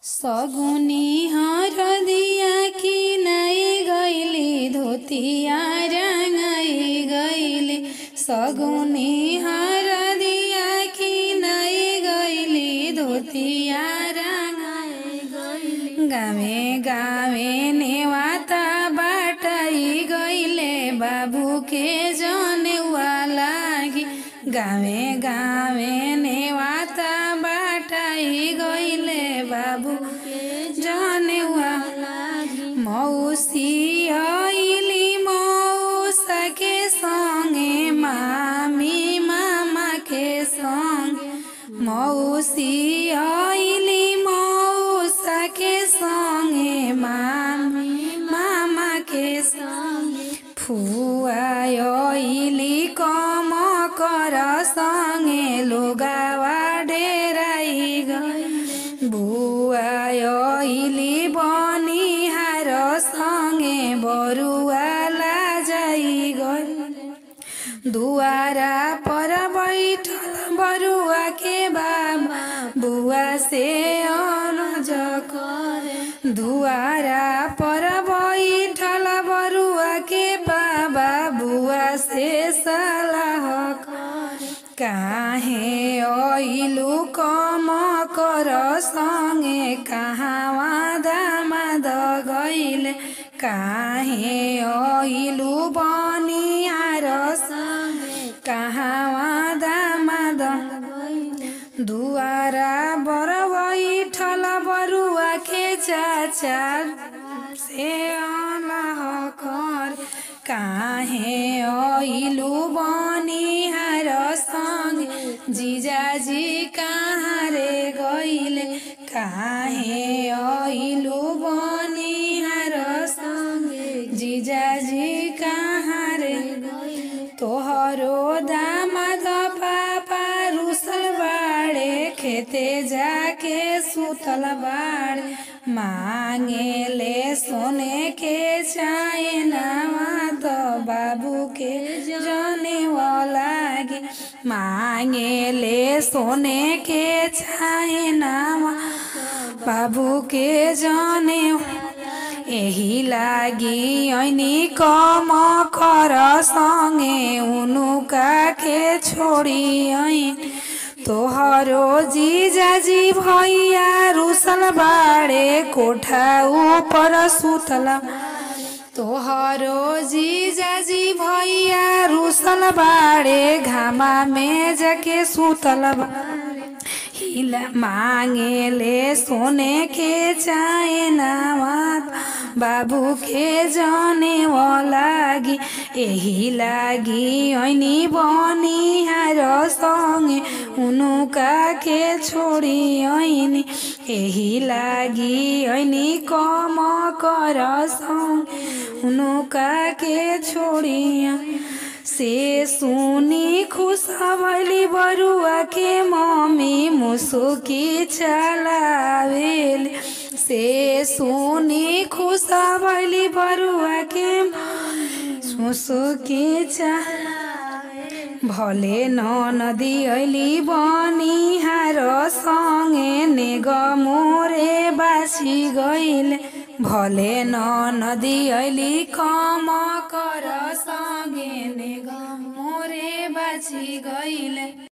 सगुनी हरदिया कि नाई गईली धोतिया रंगाई गईली। सगुनी हरदिया कि नाई गईली धोतिया रंगाई गईली। गावे गावे नेवाता बाटाई गईले बाबू के जनेउआ लागी। गावे गावे नेवाता बाटाई गईले बाबू के जनेउआ लागी। मौसी आइली मौसा के संगे मामी मामा के संगे। मौसी आइली मौसा के संगे मामी मामा के संगे। फुआ आइली कमकर संगे लुगावा डेराई गई। बुआ आइली बनिहार संगे बरुवाला जाई गई। दुआरा पर बैठल बरुआ के बाबा बुआ से अनुज करे। दुआरा पर बैठल बरुआ के बाबा बुआ से सलाह करे। काहे आइलु कमकर संगे कहाँवा दामाद गइले। काहे आइलु बनिहार संगे कहाँवा दामाद गइले। दुआरा बर बैठल बरुआ के चाचा से अलाह कर। काहे आइलु बनिहार संगे जीजाजी कहाँ रे गइले। काहे आइलु बनिहार संगे जीजाजी कहाँ रे गइले। तोहरो दामाद पापा रुसल बाड़े खेते जाके सुतल बाड़े। मांगेले सोने के चाइनावा तो बाबू के जनेउआ लागी। मांगेले सोने के चाइनावा बाबू के जनेउआ। एही लागी ऐनी कमकर संगे उनुका के छोड़ी ऐन। तोहरो जीजाजी भैया रुसल बाड़े कोठा ऊपर सुतल। तोहरो जीजाजी भैया रुसल बाड़े घामा में जाके सुतल बाड़े। हिला मांगेले सोने के चाइनावा बाबू के जनेउआ लागी। एही लागी ऐनी बनिहार संगे उनुका के छोड़ी ऐनी। एही लागी ऐनी कमकर संगे उनुका के छोड़ी। से सुनी खुश भइली बरुआ के मम्मी मुसुकी चलावेली। से सुनी खुश भइली बरुआ के मुसुकी चलावेली। भले नदी अइली बनिहार संगे नेग मोरे बासी गइले। भले नदी अइली कमकर संगे नेग मोरे बासी गइले।